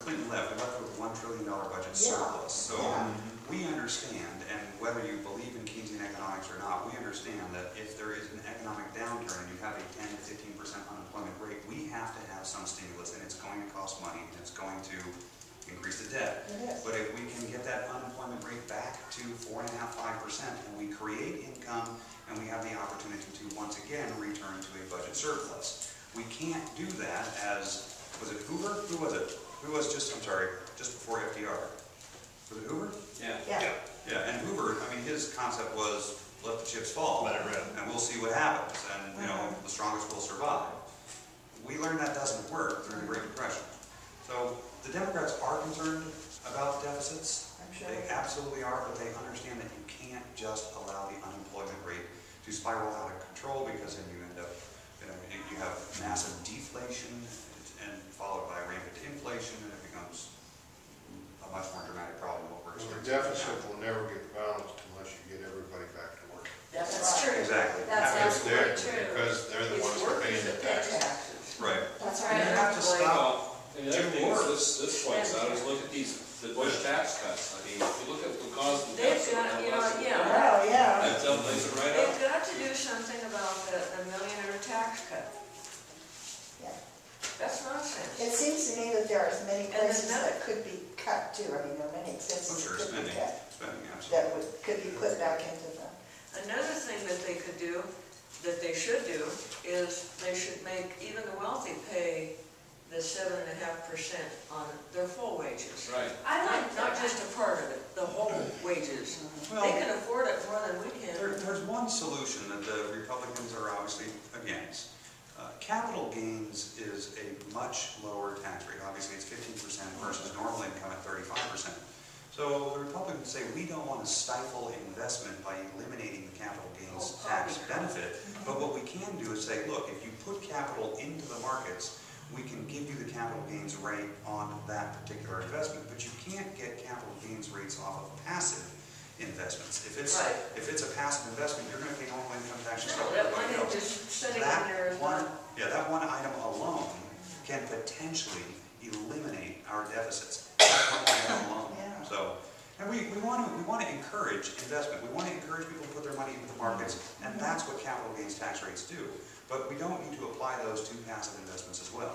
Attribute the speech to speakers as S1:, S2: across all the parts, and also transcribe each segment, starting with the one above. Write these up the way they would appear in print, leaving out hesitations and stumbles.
S1: Clinton left, we left with a $1 trillion budget surplus. So we understand, and whether you believe in Keynesian economics or not, we understand that if there is an economic downturn and you have a 10 to 15% unemployment rate, we have to have some stimulus, and it's going to cost money, and it's going to increase the debt. But if we can get that unemployment rate back to 4.5%, 5%, and we create income, and we have the opportunity to once again return to a budget surplus. We can't do that as, was it Hoover? Who was it? Who was just, I'm sorry, just before FDR? Was it Hoover? Yeah, and Hoover, I mean, his concept was let the chips fall, and we'll see what happens, and you know, the strongest will survive. We learned that doesn't work during the Great Depression. So the Democrats are concerned about deficits.
S2: I'm sure.
S1: They absolutely are, but they understand that you can't just allow the unemployment rate to spiral out of control, because then you end up, you know, you have massive deflation and followed by rampant inflation, and it becomes a much more dramatic problem than what we're
S3: Well, the
S1: experiencing
S3: deficit will never get balanced unless you get everybody back to work.
S2: That's
S4: That's
S2: right.
S4: true.
S1: Exactly.
S4: That's absolutely
S3: Because
S4: true.
S3: they're the
S2: It's
S3: ones that are paying
S2: workers
S3: the
S2: that pay
S3: taxes.
S2: taxes.
S1: Right.
S4: That's
S1: And you
S4: right.
S1: have to stop.
S5: And the other thing is this points out is look at the Bush tax cuts. I mean, if you look at the cause of the
S4: They've
S5: deficit.
S4: got, you know,
S2: Oh, yeah.
S5: That lays it right
S4: they've
S5: up.
S4: got to do something about the millionaire tax cut.
S2: Yeah.
S4: That's nonsense.
S2: It seems to me that there are many
S4: And
S2: places
S4: another-
S2: that could be cut too. I mean, there are many expenses
S1: Sure,
S2: that could be
S1: spending,
S2: cut,
S1: absolutely.
S2: could be put back into the,
S4: Another thing that they could do, that they should do, is they should make even the wealthy pay the 7.5% on their full wages.
S5: Right.
S4: I like not just a part of it, the whole wages.
S1: Well,
S4: They can afford it more than we can.
S1: there's one solution that the Republicans are obviously against. Capital gains is a much lower tax rate. Obviously, it's 15% versus normal income at 35%. So the Republicans say we don't want to stifle investment by eliminating the capital gains tax benefit. But what we can do is say, look, if you put capital into the markets, we can give you the capital gains rate on that particular investment, but you can't get capital gains rates off of passive investments. If it's a passive investment, you're going to pay normal income tax just like
S4: That
S1: everybody
S4: money
S1: else.
S4: just sitting in there is not.
S1: That one item alone can potentially eliminate our deficits. That one item alone.
S2: Yeah.
S1: So, and we want to encourage investment. We want to encourage people to put their money into the markets, and that's what capital gains tax rates do. But we don't need to apply those to passive investments as well.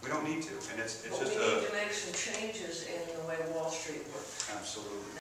S1: We don't need to, and it's
S4: But
S1: just
S4: we need to make some changes in the way Wall Street works.
S1: absolutely.